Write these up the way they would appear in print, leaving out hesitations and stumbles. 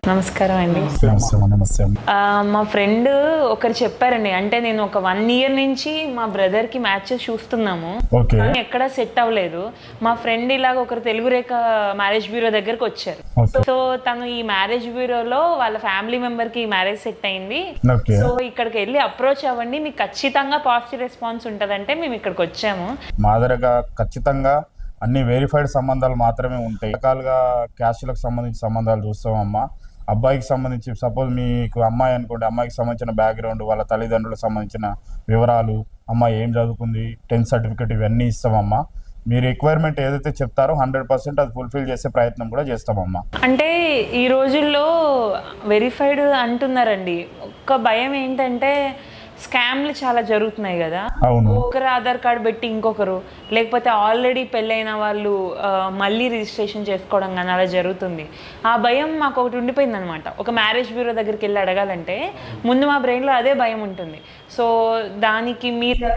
నమస్కారం అండి. మా ఫ్రెండ్ ఒకరు చెప్పారండి, అంటే నేను ఒక 1 year నుంచి మా బ్రదర్కి మ్యాచెస్ చూస్తున్నాము, కానీ ఎక్కడ సెట్ అవ్వలేదు. మా ఫ్రెండ్ ఇలాగ ఒకరు తెలుగు రేఖ మ్యారేజ్ బ్యూరో దగ్గరకు వచ్చారు. సో తను ఈ మ్యారేజ్ బ్యూరోలో వాళ్ళ ఫ్యామిలీ మెంబర్కి మ్యారేజ్ సెట్ అయింది. సో ఇక్కడికి వెళ్ళి అప్రోచ్ అవ్వండి, మీకు ఖచ్చితంగా పాజిటివ్ రెస్పాన్స్ ఉంటుందంటే మేము ఇక్కడికి వచ్చాము. మా దగ్గర ఖచ్చితంగా అన్ని వెరిఫైడ్ సంబంధాలు మాత్రమే ఉంటాయి. రకాలుగా క్యాస్ట్లకు సంబంధించిన సంబంధాలు చూస్తామమ్మా. అబ్బాయికి సంబంధించి సపోజ్ మీకు అమ్మాయి అనుకోండి, అమ్మాయికి సంబంధించిన బ్యాక్గ్రౌండ్, వాళ్ళ తల్లిదండ్రులకు సంబంధించిన వివరాలు, అమ్మాయి ఏం చదువుకుంది, 10th సర్టిఫికేట్, ఇవన్నీ ఇస్తామమ్మా. మీ రిక్వైర్మెంట్ ఏదైతే చెప్తారో 100% అది ఫుల్ఫిల్ చేసే ప్రయత్నం కూడా చేస్తామమ్మా. అంటే ఈ రోజుల్లో వెరిఫైడ్ అంటున్నారండి, ఒక్క భయం ఏంటంటే స్కామ్లు చాలా జరుగుతున్నాయి కదా. ఒకరు ఆధార్ కార్డు పెట్టి ఇంకొకరు, లేకపోతే ఆల్రెడీ పెళ్ళైన వాళ్ళు మళ్ళీ రిజిస్ట్రేషన్ చేసుకోవడం కానీ అలా జరుగుతుంది. ఆ భయం మాకు ఒకటి ఉండిపోయింది అనమాట. ఒక మ్యారేజ్ బ్యూరో దగ్గరికి వెళ్ళి అడగాలంటే ముందు మా బ్రెయిన్లో అదే భయం ఉంటుంది. సో దానికి మీరు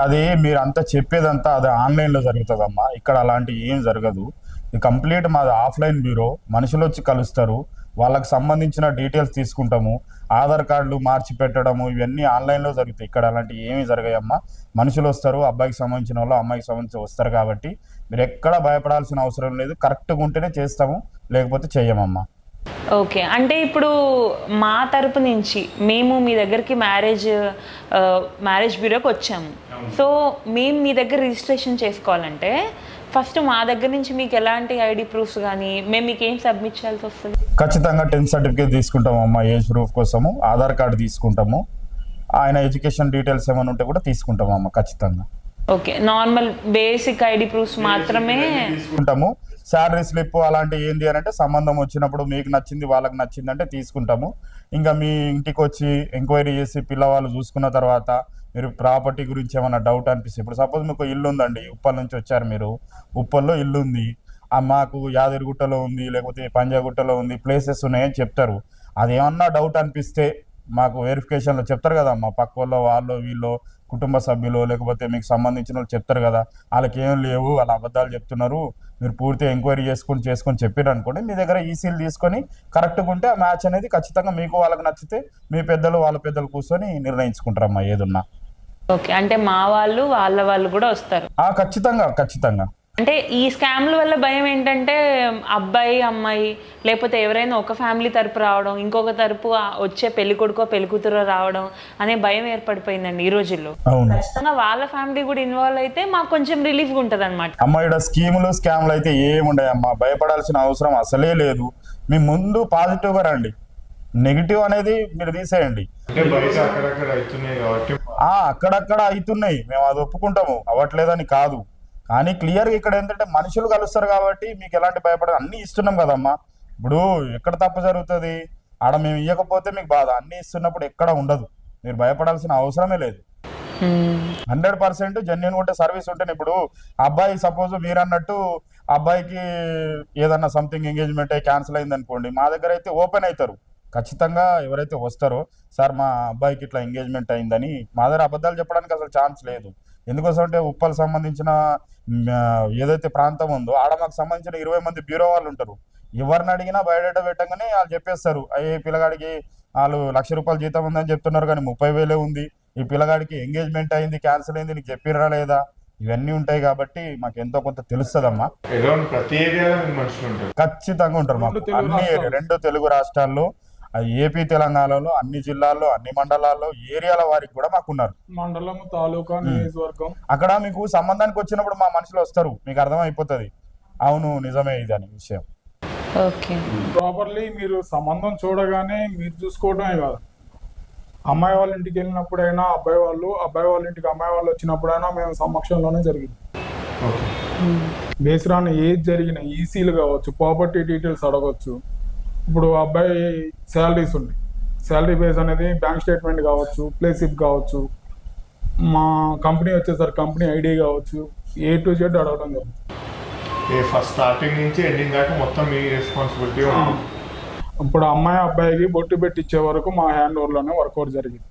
అదే మీరు అంతా చెప్పేదంతా అది ఆన్లైన్లో జరుగుతుందమ్మా. ఇక్కడ అలాంటి ఏం జరగదు. ఇది కంప్లీట్ మాది ఆఫ్లైన్ బ్యూరో. మనుషులు వచ్చి కలుస్తారు, వాళ్ళకి సంబంధించిన డీటెయిల్స్ తీసుకుంటాము, ఆధార్ కార్డులు మార్చి పెట్టడము, ఇవన్నీ ఆన్లైన్లో జరుగుతాయి. ఇక్కడ అలాంటివి ఏమీ జరగాయమ్మా. మనుషులు వస్తారు, అబ్బాయికి సంబంధించిన వాళ్ళు అమ్మాయికి సంబంధించి వస్తారు. కాబట్టి మీరు ఎక్కడ భయపడాల్సిన అవసరం లేదు. కరెక్ట్గా ఉంటేనే చేస్తాము, లేకపోతే చెయ్యమమ్మా. ఓకే, అంటే ఇప్పుడు మా తరపు నుంచి మేము మీ దగ్గరికి మ్యారేజ్ బ్యూరోకి వచ్చాము. సో మేము మీ దగ్గర రిజిస్ట్రేషన్ చేసుకోవాలంటే ఫస్ట్ మా దగ్గర నుంచి మీకు ఎలాంటి ఐడి ప్రూఫ్స్ కానీ మేము మీకు ఏం సబ్మిట్ చేయాల్సి వస్తుంది? ఖచ్చితంగా 10th సర్టిఫికేట్ తీసుకుంటాము అమ్మా, ఏజ్ ప్రూఫ్ కోసము. ఆధార్ కార్డు తీసుకుంటాము, ఆయన ఎడ్యుకేషన్ డీటెయిల్స్ ఏమైనా ఉంటే కూడా తీసుకుంటాము అమ్మా ఖచ్చితంగా. Okay, normal basic ID proofs మాత్రమే తీసుకుంటాము. శాలరీ స్లిప్ అలాంటివి ఏంటి అని అంటే సంబంధం వచ్చినప్పుడు మీకు నచ్చింది వాళ్ళకి నచ్చింది అంటే తీసుకుంటాము. ఇంకా మీ ఇంటికి వచ్చి ఎంక్వైరీ చేసి పిల్లవాళ్ళు చూసుకున్న తర్వాత మీరు ప్రాపర్టీ గురించి ఏమైనా డౌట్ అనిపిస్తే, ఇప్పుడు సపోజ్ మీకు ఇల్లు ఉందండి, ఉప్పల్ నుంచి వచ్చారు మీరు, ఉప్పల్లో ఇల్లు ఉంది, మాకు యాదగిరిగుట్టలో ఉంది, లేకపోతే పంజాగుట్టలో ఉంది, ప్లేసెస్ ఉన్నాయని చెప్తారు. అదేమన్నా డౌట్ అనిపిస్తే మాకు వెరిఫికేషన్లో చెప్తారు కదా, మా పక్క వాళ్ళు వీళ్ళు కుటుంబ సభ్యులు లేకపోతే మీకు సంబంధించిన వాళ్ళు చెప్తారు కదా, వాళ్ళకి ఏం లేవు, వాళ్ళ అబద్ధాలు చెప్తున్నారు, మీరు పూర్తిగా ఎంక్వైరీ చేసుకొని చెప్పారు అనుకోండి, మీ దగ్గర ఈసీలు తీసుకొని కరెక్ట్గా ఉంటే ఆ మ్యాచ్ అనేది ఖచ్చితంగా మీకు వాళ్ళకి నచ్చితే మీ పెద్దలు వాళ్ళ పెద్దలు కూర్చొని నిర్ణయించుకుంటారమ్మా ఏదున్నా. ఓకే, అంటే మా వాళ్ళు కూడా వస్తారు? ఖచ్చితంగా. అంటే ఈ స్కామ్ల వల్ల భయం ఏంటంటే అబ్బాయి అమ్మాయి లేకపోతే ఎవరైనా ఒక ఫ్యామిలీ తరపు రావడం, ఇంకొక తరపు వచ్చే పెళ్లి కొడుకో పెళ్లి కూతురో రావడం అనే భయం ఏర్పడిపోయిందండి ఈ రోజుల్లో. ఖచ్చితంగా వాళ్ళ ఫ్యామిలీ కూడా ఇన్వాల్వ్ అయితే మాకు కొంచెం రిలీఫ్గా ఉంటుంది అనమాట. అమ్మా ఇక్కడ స్కామ్లు అయితే ఏముండయమ్మా, భయపడాల్సిన అవసరం అసలే లేదు. మీ ముందు పాజిటివ్గా రండి, నెగిటివ్ అనేది మీరు తీసేయండి. అక్కడక్కడ అవుతున్నాయి, మేము అది ఒప్పుకుంటాము, అవ్వట్లేదని కాదు. కానీ క్లియర్గా ఇక్కడ ఏంటంటే మనుషులు కలుస్తారు కాబట్టి మీకు ఎలాంటి భయపడాలి, అన్నీ ఇస్తున్నాం కదమ్మా. ఇప్పుడు ఎక్కడ తప్పు జరుగుతుంది, ఆడ మేము ఇవ్వకపోతే మీకు బాధ, అన్నీ ఇస్తున్నప్పుడు ఎక్కడ ఉండదు, మీరు భయపడాల్సిన అవసరమే లేదు. 100% జెన్యున్ ఉంటే సర్వీస్ ఉంటేనే. ఇప్పుడు అబ్బాయి సపోజ్ మీరు అన్నట్టు అబ్బాయికి ఏదన్నా సంథింగ్ ఎంగేజ్మెంట్ అయ్యి క్యాన్సిల్ అయింది అనుకోండి, మా దగ్గర అయితే ఓపెన్ అవుతారు ఖచ్చితంగా. ఎవరైతే వస్తారో సార్ మా అబ్బాయికి ఇట్లా ఎంగేజ్మెంట్ అయిందని, మా దగ్గర అబద్ధాలు చెప్పడానికి అసలు ఛాన్స్ లేదు. ఎందుకోసం అంటే ఉప్పల్ సంబంధించిన ఏదైతే ప్రాంతం ఉందో ఆడ మాకు సంబంధించిన 20 మంది బ్యూరో వాళ్ళు ఉంటారు. ఎవరిని అడిగినా బయోడేటా పెట్టగానే వాళ్ళు చెప్పేస్తారు, అయ్యే పిల్లగాడికి వాళ్ళు ₹1,00,000 జీతం ఉందని చెప్తున్నారు కానీ 30,000 ఉంది, ఈ పిల్లగాడికి ఎంగేజ్మెంట్ అయింది క్యాన్సిల్ అయింది నీకు చెప్పిరా లేదా, ఇవన్నీ ఉంటాయి. కాబట్టి మాకు ఎంతో కొంత తెలుస్తుందమ్మా. ఖచ్చితంగా ఉంటారు మాకు అన్ని 2 తెలుగు రాష్ట్రాల్లో, ఏపీ తెలంగాణలో అన్ని జిల్లాల్లో అన్ని మండలాల్లో ఏరియాల వారికి కూడా మాకు ఉన్నారు. మండలం, తాలూకా, నియోజకవర్గం. అక్కడ మీకు సంబంధానికి వచ్చినప్పుడు మా మనుషులు వస్తారు, మీకు అర్థమైపోతుంది అవును నిజమే ఇది అనే విషయం. ప్రాపర్లీ మీరు సంబంధం చూడగానే మీరు చూసుకోవడమే కాదు, అమ్మాయి వాళ్ళ ఇంటికి వెళ్ళినప్పుడైనా అబ్బాయి వాళ్ళ ఇంటికి అమ్మాయి వాళ్ళు వచ్చినప్పుడైనా మేము సమక్షంలోనే జరిగింది. బేస్డ్ ఆన్ ఏజ్ జరిగిన ఈసీలు కావచ్చు, ప్రాపర్టీ డీటెయిల్స్ అడగవచ్చు. ఇప్పుడు అబ్బాయి శాలరీస్ ఉన్నాయి, శాలరీ బేస్ అనేది బ్యాంక్ స్టేట్మెంట్ కావచ్చు, ప్లే స్లిప్ కావచ్చు, మా కంపెనీ వచ్చేసరికి కంపెనీ ఐడి కావచ్చు, A to Z అడగడం జరుగుతుంది. ఫస్ట్ స్టార్టింగ్ నుంచి ఎండింగ్ దాకా మొత్తం మీ రెస్పాన్సిబిలిటీ. ఇప్పుడు అమ్మాయి అబ్బాయికి బొట్టు పెట్టి ఇచ్చే వరకు మా హ్యాండ్ ఓవర్లోనే వర్కౌట్ జరిగింది.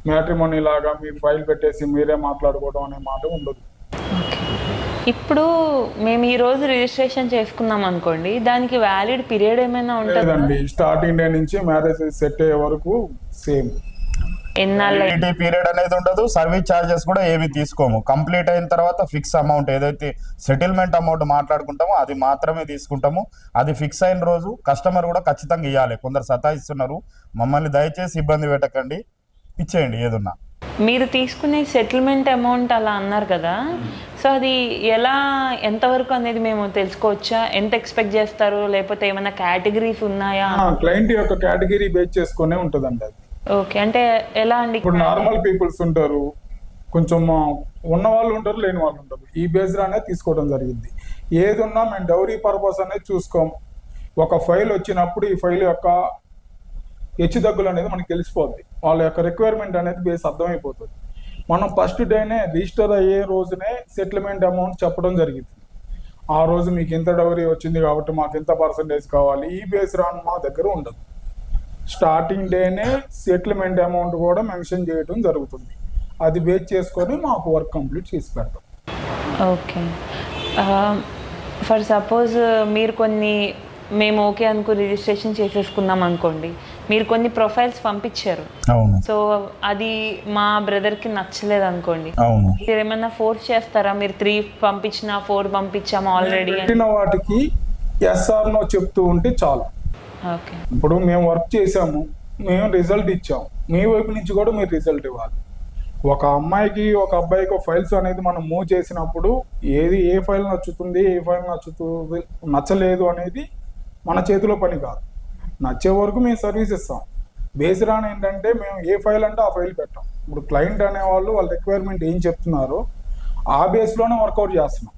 మ్యాట్రిమోనీ లాగా మీరు ఫైల్ పెట్టేసి మీరే మాట్లాడుకోవడం అనే మాట ఉండదు. ఇప్పుడు మేము ఈ రోజు రిజిస్ట్రేషన్ చేసుకున్నాం అనుకోండి, దానికి వ్యాలిడ్ పీరియడ్ ఏమైనా ఉంటుందా? లేదండి, స్టార్టింగ్ డే నుంచి మ్యారేజ్ సెట్ అయ్యే వరకు సేమ్. ఎన్నాళ్ళు పీరియడ్ అనేది ఉండదు, సర్వీస్ ఛార్జెస్ కూడా ఏమి తీసుకోము. కంప్లీట్ అయిన తర్వాత ఫిక్స్ అమౌంట్ ఏదైతే సెటిల్మెంట్ అమౌంట్ మాట్లాడుకుంటామో అది మాత్రమే తీసుకుంటాము. అది ఫిక్స్ అయిన రోజు కస్టమర్ కూడా ఖచ్చితంగా ఇవ్వాలి. కొందరు సతాయిస్తున్నారు, మమ్మల్ని దయచేసి ఇబ్బంది పెట్టకండి, ఇచ్చేయండి ఏదున్నా. మీరు తీసుకునే సెటిల్మెంట్ అమౌంట్ అలా అన్నారు కదా, సో అది ఎలా ఎంతవరకు అనేది మేము తెలుసుకోవచ్చా? ఎంత ఎక్స్పెక్ట్ చేస్తారు, లేకపోతే ఏమైనా కేటగిరీస్ ఉన్నాయా? క్లయింట్ యొక్క కేటగిరీ బేస్ చేసుకునే ఉంటుందండి అది. ఓకే, అంటే ఎలా అండి? ఇప్పుడు నార్మల్ పీపుల్స్ ఉంటారు, కొంచెం ఉన్న వాళ్ళు ఉంటారు, లేని వాళ్ళు ఉంటారు. ఈ బేస్డ్ అనేది తీసుకోవడం జరిగింది. ఏది ఉన్నా మేము డౌరీ పర్పస్ అనేది చూసుకోము. ఒక ఫైల్ వచ్చినప్పుడు ఈ ఫైల్ యొక్క హెచ్చుతగ్గులు అనేది మనకి తెలిసిపోద్ది. వాళ్ళ యొక్క రిక్వైర్మెంట్ అనేది బేస్ అర్థమైపోతుంది. మనం ఫస్ట్ డేనే రిజిస్టర్ అయ్యే రోజునే సెటిల్మెంట్ అమౌంట్ చెప్పడం జరిగింది. ఆ రోజు మీకు ఇంత డౌరీ వచ్చింది కాబట్టి మాకు ఇంత పర్సంటేజ్ కావాలి, ఈ బేస్ రాన్ మా దగ్గర ఉండదు. స్టార్టింగ్ డేనే సెటిల్మెంట్ అమౌంట్ కూడా మెన్షన్ చేయడం జరుగుతుంది. అది బేస్ చేసుకొని మాకు వర్క్ కంప్లీట్ చేసి పెడతాం. ఓకే, ఫర్ సపోజ్ మీరు మేము ఓకే అనుకో రిజిస్ట్రేషన్ చేసేసుకున్నాం అనుకోండి, మీరు కొన్ని ప్రొఫైల్స్ పంపించారు, అవును, సో అది మా బ్రదర్కి నచ్చలేదు అనుకోండి, అవును, మీరు ఏమన్నా ఫోర్స్ చేస్తారా? మీరు 3 పంపించినా 4 పంపించాము ఆల్రెడీ పెట్టిన వాటికి ఎస్ఆర్ నో చెప్తూ ఉంటే చాలు. ఓకే, ఇప్పుడు మేము వర్క్ చేసాము, మేము రిజల్ట్ ఇచ్చాము, మీ వైపు నుంచి కూడా మీరు రిజల్ట్ ఇవ్వాలి. ఒక అమ్మాయికి ఒక అబ్బాయికి ఫైల్స్ అనేది మనం మూవ్ చేసినప్పుడు ఏ ఫైల్ నచ్చుతుంది, ఏ ఫైల్ నచ్చలేదు అనేది మన చేతిలో పని కాదు. నచ్చే వరకు మేము సర్వీస్ ఇస్తాం. బేస్డ్ ఆన్ ఏంటంటే మేము ఏ ఫైల్ అంటే ఆ ఫైల్ పెట్టాం. ఇప్పుడు క్లయింట్ అనేవాళ్ళు వాళ్ళ రిక్వైర్మెంట్ ఏం చెప్తున్నారో ఆ బేస్లోనే వర్కౌట్ చేస్తున్నాం.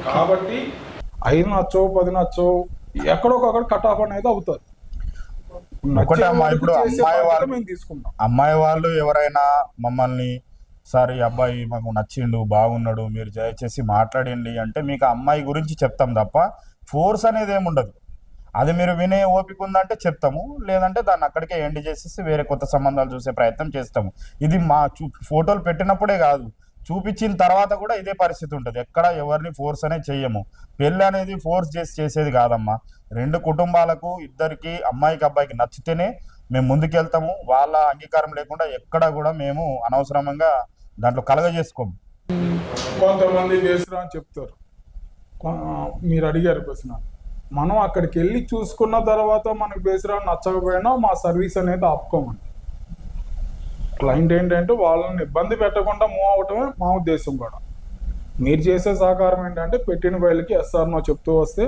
కాబట్టి 5 నచ్చో 10 నచ్చో ఎక్కడొకక్కడ కట్ ఆఫ్ అనేది అవుతుంది. ఇప్పుడు మేము తీసుకుంటాం. అమ్మాయి వాళ్ళు ఎవరైనా మమ్మల్ని సార్ ఈ అబ్బాయి మాకు నచ్చిండు, బాగున్నాడు, మీరు దయచేసి మాట్లాడండి అంటే మీకు ఆ అమ్మాయి గురించి చెప్తాం తప్ప ఫోర్స్ అనేది ఏముండదు. అది మీరు వినే ఓపిక ఉందంటే చెప్తాము, లేదంటే దాన్ని అక్కడికే ఎండ్ చేసేసి వేరే కొత్త సంబంధాలు చూసే ప్రయత్నం చేస్తాము. ఇది మా ఫోటోలు పెట్టినప్పుడే కాదు, చూపించిన తర్వాత కూడా ఇదే పరిస్థితి ఉంటుంది. ఎక్కడ ఎవరిని ఫోర్స్ అనేది చెయ్యము. పెళ్ళి అనేది ఫోర్స్ చేసేది కాదమ్మా. 2 కుటుంబాలకు, ఇద్దరికి, అమ్మాయికి అబ్బాయికి నచ్చితేనే మేము ముందుకెళ్తాము. వాళ్ళ అంగీకారం లేకుండా ఎక్కడ కూడా మేము అనవసరంగా దాంట్లో కలగజేసుకోము. కొంతమంది వేసురా అని చెప్తారు. మీరు అడిగారు క్వశ్చన్, మనం అక్కడికి వెళ్ళి చూసుకున్న తర్వాత మనకు బేస్రా నచ్చకపోయినా మా సర్వీస్ అనేది ఆపుకోమండి. క్లయింట్ ఏంటంటే వాళ్ళని ఇబ్బంది పెట్టకుండా మూవ్ అవటమే మా ఉద్దేశం కూడా. మీరు చేసే సహకారం ఏంటంటే పెట్టిన ఫైల్కి ఎస్ఆర్ నో చెప్తూ వస్తే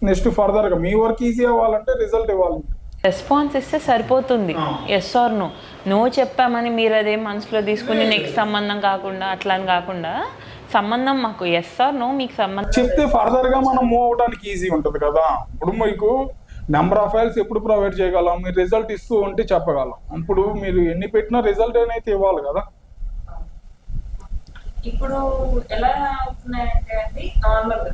నెక్స్ట్ ఫర్దర్గా మీ వర్క్ ఈజీ అవ్వాలంటే రిజల్ట్ ఇవ్వాలి. రెస్పాన్స్ ఇస్తే సరిపోతుంది. ఎస్ ఆర్ నో చెప్పామని మీరు అదే మనసులో తీసుకుని నెక్స్ట్ సంబంధం కాకుండా అట్లా అని కాకుండా సంబంధం మాకు ఎస్ ఆర్ నో మీకు సంబంధం చెప్తే ఫర్దర్గా మనం మూవ్ అవడానికి ఈజీ ఉంటుంది కదా. ఇప్పుడు మీకు నెంబర్ ఆఫ్ ఫైల్స్ ఎప్పుడు ప్రొవైడ్ చేయగలం, మీరు రిజల్ట్ ఇస్తూ ఉంటే చెప్పగలం. ఇప్పుడు మీరు ఎన్ని పెట్టినా రిజల్ట్ అనేది ఇవ్వాలి కదా. ఇప్పుడు ఎలా అవుతున్నాయంటే అండి, నార్మల్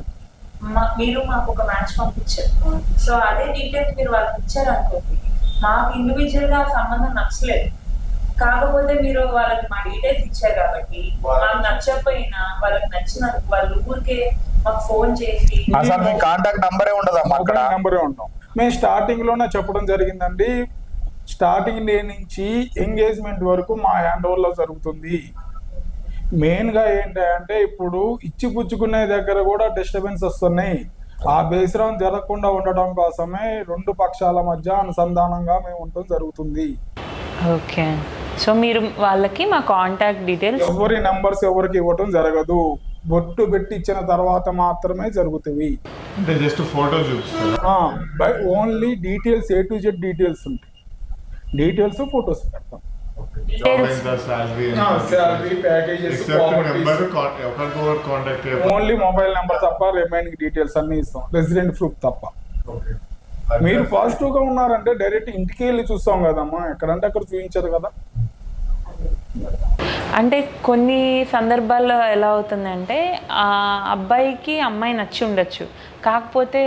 మీరు మాకు ఒక మ్యాచ్ పంపించారు, సో అదే డీటెయిల్స్ మీరు వాళ్ళకి ఇచ్చారు అనుకోండి, మాకు ఇండివిజువల్ గా సంబంధం నచ్చలేదు, కాకపోతే మీరు వాళ్ళకి మా డీటెయిల్స్ ఇచ్చారు కాబట్టి మాకు నచ్చకపోయినా వాళ్ళకి నచ్చిన వాళ్ళు ఊరికే మాకు ఫోన్ చేసి కాంటాక్ట్ నంబరే ఉంటాం. మేము స్టార్టింగ్ లోనే చెప్పడం జరిగిందండి, స్టార్టింగ్ డే నుంచి ఎంగేజ్మెంట్ వరకు మా హ్యాండ్ ఓవర్ లో జరుగుతుంది. మెయిన్గా ఏంటంటే ఇప్పుడు ఇచ్చి పుచ్చుకునే దగ్గర కూడా డిస్టర్బెన్స్ వస్తున్నాయి. ఆ బేస్రాన్ జరగకుండా ఉండడం కోసమే 2 పక్షాల మధ్య అనుసంధానంగా మేము ఉండటం జరుగుతుంది. ఓకే, సో మీరు వాళ్ళకి మా కాంటాక్ట్ డీటెయిల్స్ ఎవరి నెంబర్స్ ఎవరికి ఇవ్వటం జరగదు. బొట్టు పెట్టి ఇచ్చిన తర్వాత మాత్రమే జరుగుతాయి. జస్ట్ ఫోటో చూపిస్తారు, only details A to Z details ఉంటాయి. డీటెయిల్స్ ఫొటోస్ పెడతాం. ఓన్లీ మొబైల్ నెంబర్ తప్ప రిమైనింగ్ డీటెయిల్స్ అన్ని ఇస్తాం, రెసిడెంట్ ప్రూఫ్ తప్ప. మీరు పాజిటివ్ గా ఉన్నారంటే డైరెక్ట్ ఇంటికి వెళ్ళి చూస్తాం కదమ్మా, ఎక్కడంటే అక్కడ చూపించారు కదా. అంటే కొన్ని సందర్భాల్లో ఎలా అవుతుందంటే ఆ అబ్బాయికి అమ్మాయి నచ్చి ఉండొచ్చు, కాకపోతే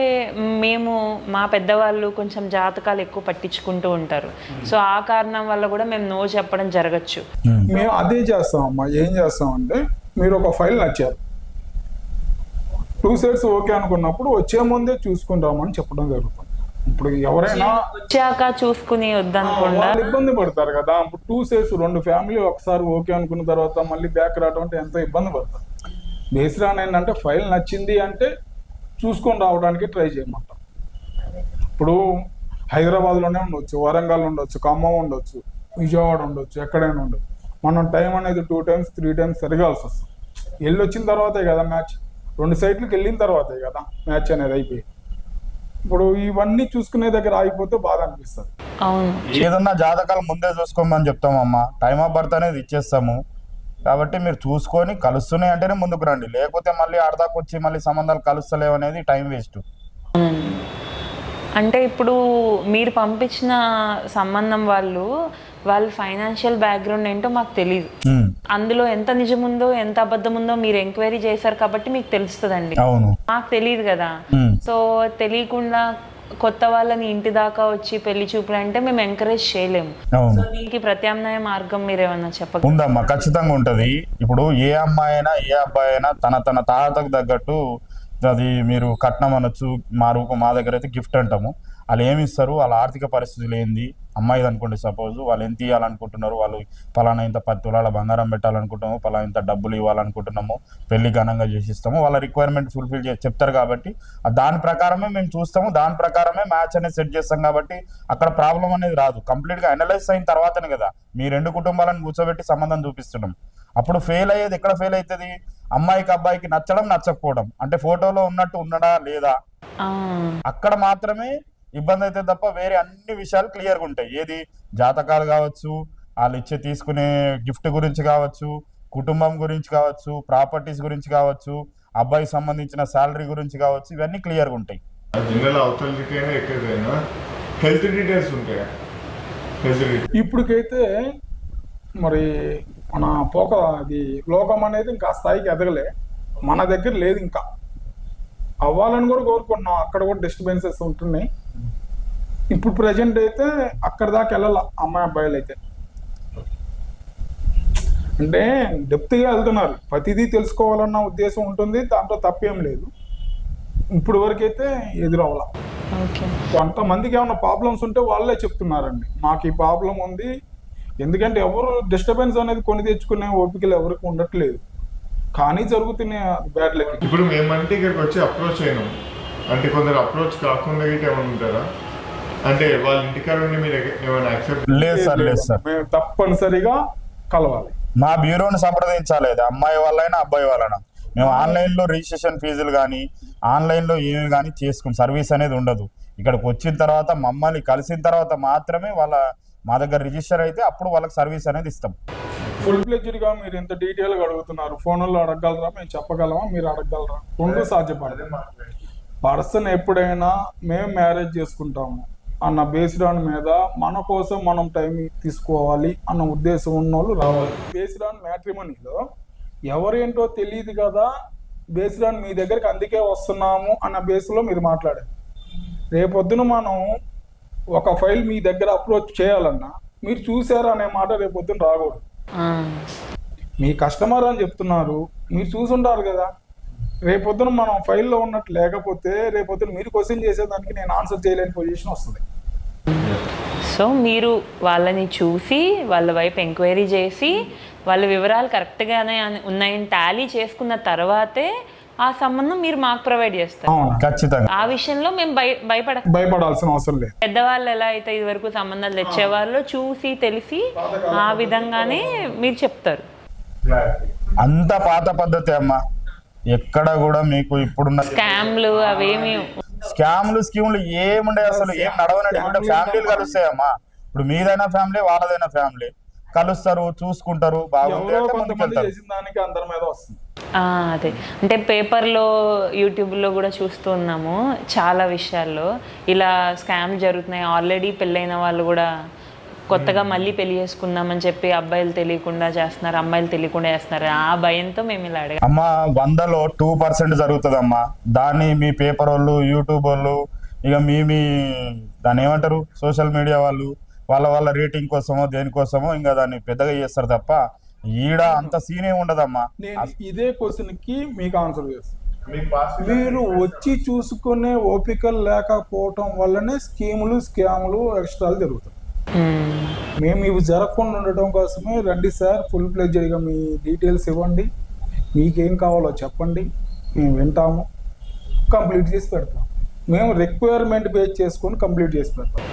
మేము మా పెద్దవాళ్ళు కొంచెం జాతకాలు ఎక్కువ పట్టించుకుంటూ ఉంటారు, సో ఆ కారణం వల్ల కూడా మేము నో చెప్పడం జరగచ్చు. మేము అదే చేస్తామమ్మా. ఏం చేస్తామంటే మీరు ఒక ఫైల్ నచ్చారు, 2 సైడ్స్ ఓకే అనుకున్నప్పుడు వచ్చే ముందే చూసుకుంటామని చెప్పడం జరుగుతుంది. ఇప్పుడు ఎవరైనా వచ్చాక చూసుకుని వద్దనుకోండి, వాళ్ళు ఇబ్బంది పడతారు కదా. ఇప్పుడు 2 సైడ్స్ 2 ఫ్యామిలీ ఒకసారి ఓకే అనుకున్న తర్వాత మళ్ళీ బ్యాక్ రావడం అంటే ఎంతో ఇబ్బంది పడతారు. బేసిరాన్ ఏంటంటే ఫైల్ నచ్చింది అంటే చూసుకొని రావడానికి ట్రై చేయమంటాం. ఇప్పుడు హైదరాబాద్లోనే ఉండొచ్చు, వరంగల్ ఉండొచ్చు, ఖమ్మం ఉండొచ్చు, విజయవాడ ఉండొచ్చు, ఎక్కడైనా ఉండొచ్చు. మనం టైం అనేది 2 times 3 times తిరగాల్సి వస్తుంది. వెళ్ళి వచ్చిన తర్వాతే కదా మ్యాచ్, 2 సైట్లకి వెళ్ళిన తర్వాతే కదా మ్యాచ్ అనేది అయిపోయి. ఇప్పుడు ఇవన్నీ చూసుకునే దగ్గర ఆగిపోతే బాధ అనిపిస్తుంది. అవును, ఏదన్నా జాతకాలు ముందే చూసుకోమని చెప్తామమ్మా. టైం ఆఫ్ బర్త్ అనేది ఇచ్చేస్తాము కాబట్టి మీరు చూసుకొని కలుస్తున్నాయి అంటేనే ముందుకు రండి, లేకపోతే మళ్ళీ ఆడదాకా వచ్చి మళ్ళీ సంబంధాలు కలుస్తలేవు అనేది టైం వేస్ట్. అంటే ఇప్పుడు మీరు పంపించిన సంబంధం వాళ్ళ ఫైనాన్షియల్ బ్యాక్గ్రౌండ్ ఏంటో మాకు తెలియదు. అందులో ఎంత నిజం ఉందో ఎంత అబద్ధం ఉందో మీరు ఎంక్వైరీ చేశారు కాబట్టి మీకు తెలుస్తుందండి. అవును, మాకు తెలియదు కదా. సో తెలియకుండా కొత్త వాళ్ళని ఇంటి దాకా వచ్చి పెళ్లి చూపులు అంటే మేము ఎంకరేజ్ చేయలేము. సో దీనికి ప్రత్యామ్నాయ మార్గం మీరు ఏమన్నా చెప్పగలరా? ఉందమ్మా, ఖచ్చితంగా ఉంటది. ఇప్పుడు ఏ అమ్మాయి అయినా ఏ అబ్బాయి అయినా తన తాతకు తగ్గట్టు అది మీరు కట్నం అనొచ్చు, మా దగ్గర అయితే గిఫ్ట్ అంటాము. వాళ్ళు ఏమి ఇస్తారు, వాళ్ళ ఆర్థిక పరిస్థితులు ఏంది, అమ్మాయిది అనుకోండి సపోజ్, వాళ్ళు ఎంత ఇవ్వాలనుకుంటున్నారు, వాళ్ళు పలానా ఇంత 10 తులాల బంగారం పెట్టాలనుకుంటాము, పలానా ఇంత డబ్బులు ఇవ్వాలనుకుంటున్నాము, పెళ్లి ఘనంగా చేసిస్తాము, వాళ్ళ రిక్వైర్మెంట్ ఫుల్ఫిల్ చెప్తారు కాబట్టి దాని ప్రకారమే మేము చూస్తాము, దాని ప్రకారమే మ్యాచ్ అనేది సెట్ చేస్తాం. కాబట్టి అక్కడ ప్రాబ్లం అనేది రాదు. కంప్లీట్గా అనలైజ్ అయిన తర్వాతనే కదా మీ 2 కుటుంబాలను కూర్చోబెట్టి సంబంధం చూపిస్తున్నాం. అప్పుడు ఫెయిల్ అయ్యేది ఎక్కడ ఫెయిల్ అవుతుంది, అమ్మాయికి అబ్బాయికి నచ్చడం నచ్చకపోవడం, అంటే ఫోటోలో ఉన్నట్టు ఉన్నడా లేదా, అక్కడ మాత్రమే ఇబ్బంది అయితే తప్ప వేరే అన్ని విషయాలు క్లియర్గా ఉంటాయి. ఏది జాతకాలు కావచ్చు, వాళ్ళు తీసుకునే గిఫ్ట్ గురించి కావచ్చు, కుటుంబం గురించి కావచ్చు, ప్రాపర్టీస్ గురించి కావచ్చు, అబ్బాయికి సంబంధించిన శాలరీ గురించి కావచ్చు, ఇవన్నీ క్లియర్గా ఉంటాయి. జనరల్ అవతలకైనా ఎక్కడైనా హెల్త్ డీటెయిల్స్ ఉంటాయి. ఇప్పటికైతే మరి మన అది లోకం అనేది ఇంకా స్థాయికి ఎదగలే, మన దగ్గర లేదు, ఇంకా అవ్వాలని కూడా కోరుకుంటున్నాం. అక్కడ కూడా డిస్టర్బెన్సెస్ ఉంటున్నాయి. ఇప్పుడు ప్రజెంట్ అయితే అక్కడ దాకా వెళ్ళాల అమ్మాయి అబ్బాయిలు అయితే, అంటే డెప్త్గా వెళ్తున్నారు. ప్రతిదీ తెలుసుకోవాలన్న ఉద్దేశం ఉంటుంది, దాంట్లో తప్పేం లేదు. ఇప్పుడు వరకు అయితే ఎదురవ్వాల. కొంతమందికి ఏమైనా ప్రాబ్లమ్స్ ఉంటే వాళ్ళే చెప్తున్నారండి, మాకు ఈ ప్రాబ్లం ఉంది. ఎందుకంటే ఎవరు డిస్టర్బెన్స్ అనేది కొని తెచ్చుకునే ఓపికలు ఎవరికి ఉండట్లేదు, కానీ జరుగుతున్నాయి బ్యాడ్ లక్. ఇప్పుడు మేమంటే ఇక్కడికి వచ్చి అప్రోచ్ అయినాం అంటే కొందరు అప్రోచ్ కాకుండా ఏమైనా ఉంటారా? అంటే వాళ్ళ ఇంటికాడ ఉండి మీరు ఏమైనా యాక్సెప్ట్? లేదు సార్, మేము తప్పనిసరిగా కలవాలి. మా బ్యూరోని సంప్రదించాలి, అమ్మాయి వాళ్ళైనా అబ్బాయి వాళ్ళైనా. మేము ఆన్లైన్లో రిజిస్ట్రేషన్ ఫీజులు కానీ ఆన్లైన్లో ఏమి కానీ చేసుకుని సర్వీస్ అనేది ఉండదు. ఇక్కడికి వచ్చిన తర్వాత మమ్మల్ని కలిసిన తర్వాత మాత్రమే మా దగ్గర రిజిస్టర్ అయితే అప్పుడు వాళ్ళకి సర్వీస్ అనేది ఇస్తాం. ఫుల్ ఫ్లెడ్జ్డ్గా మీరు ఇంత డీటెయిల్గా అడుగుతున్నారు. ఫోన్లో అడగగలరా, మేము చెప్పగలమా, మీరు అడగగలరా? 2 సాధ్యపడదు. పర్సన్ ఎప్పుడైనా మేము మ్యారేజ్ చేసుకుంటాము అన్న బేస్డ్ ఆన్ మీద మన కోసం మనం టైం తీసుకోవాలి అన్న ఉద్దేశం ఉన్న వాళ్ళు రావాలి. బేస్డ్ ఆన్ మ్యాట్రిమోనీలో ఎవరేంటో తెలియదు కదా, బేస్డ్ ఆన్ మీ దగ్గరికి అందుకే వస్తున్నాము అన్న బేస్లో మీరు మాట్లాడారు. రేపొద్దున మనం ఒక ఫైల్ మీ దగ్గర అప్రోచ్ చేయాలన్నా మీరు చూసారా అనే మాట రేపొద్దున రాకూడదు. మీ కస్టమర్ అని చెప్తున్నారు, మీరు చూసుంటారు కదా. రేపొద్దున మనం ఫైల్లో ఉన్నట్టు లేకపోతే రేపొద్దున మీరు క్వశ్చన్ చేసేదానికి నేను ఆన్సర్ చేయలేని పొజిషన్ వస్తుంది. సో మీరు వాళ్ళని చూసి వాళ్ళ వైపు ఎంక్వైరీ చేసి వాళ్ళ వివరాలు కరెక్ట్గానే ఉన్నాయని టాలీ చేసుకున్న తర్వాతే ఆ సంబంధం మీరు మాకు ప్రొవైడ్ చేస్తారు. ఖచ్చితంగా ఆ విషయంలో మేము భయపడాల్సిన అవసరం లేదు. పెద్దవాళ్ళు ఎలా అయితే ఇది వరకు సంబంధాలు తెచ్చేవాళ్ళు చూసి తెలిసి ఆ విధంగానే మీరు చెప్తారు. అంత పాత పద్ధతి అమ్మా, ఎక్కడ కూడా మీకు ఇప్పుడున్న స్కామ్లు అవేమి స్కీమ్లు ఏముండే, అసలు ఏం నడవనట్టు ఫ్యామిలీలు కలుస్తాయమ్మా. ఇప్పుడు మీదైనా ఫ్యామిలీ, వాళ్ళదైనా ఫ్యామిలీ కలుస్తారు, చూసుకుంటారు, బాగుంది. అదే అంటే పేపర్లో యూట్యూబ్లో కూడా చూస్తూ ఉన్నాము చాలా విషయాల్లో ఇలా స్కామ్ జరుగుతున్నాయి. ఆల్రెడీ పెళ్ళైన వాళ్ళు కూడా కొత్తగా మళ్ళీ పెళ్లి చేసుకుందామని చెప్పి అబ్బాయిలు తెలియకుండా చేస్తున్నారు, అమ్మాయిలు తెలియకుండా చేస్తున్నారు. ఆ భయంతో మేము ఇలా అడిగాం. అమ్మా 100లో 2% జరుగుతుందమ్మా. దాన్ని మీ పేపర్ వాళ్ళు, యూట్యూబ్ వాళ్ళు, ఇక మీ దాన్ని ఏమంటారు, సోషల్ మీడియా వాళ్ళు వాళ్ళ రేటింగ్ కోసమో దేనికోసమో ఇంకా దాన్ని పెద్దగా చేస్తారు తప్ప ఈడ అంత సీన్ ఏమి ఉండదమ్మా. నేను ఇదే క్వశ్చన్ కి మీకు ఆన్సర్ చేస్తాను. మీకు పాస్ మీరు వచ్చి చూసుకునే ఓపిక లేకపోవటం వల్లనే స్కీములు స్కాములు ఎక్స్ట్రాలు జరుగుతాయి. మేము ఇవి జరగకుండా ఉండటం కోసమే రండి సార్, ఫుల్ ప్లెడ్జ్డ్గా మీ డీటెయిల్స్ ఇవ్వండి, మీకేం కావాలో చెప్పండి, మేము వింటాము, కంప్లీట్ చేసి పెడతాం. మేము రిక్వైర్మెంట్ బేస్ చేసుకొని కంప్లీట్ చేసి పెడతాం.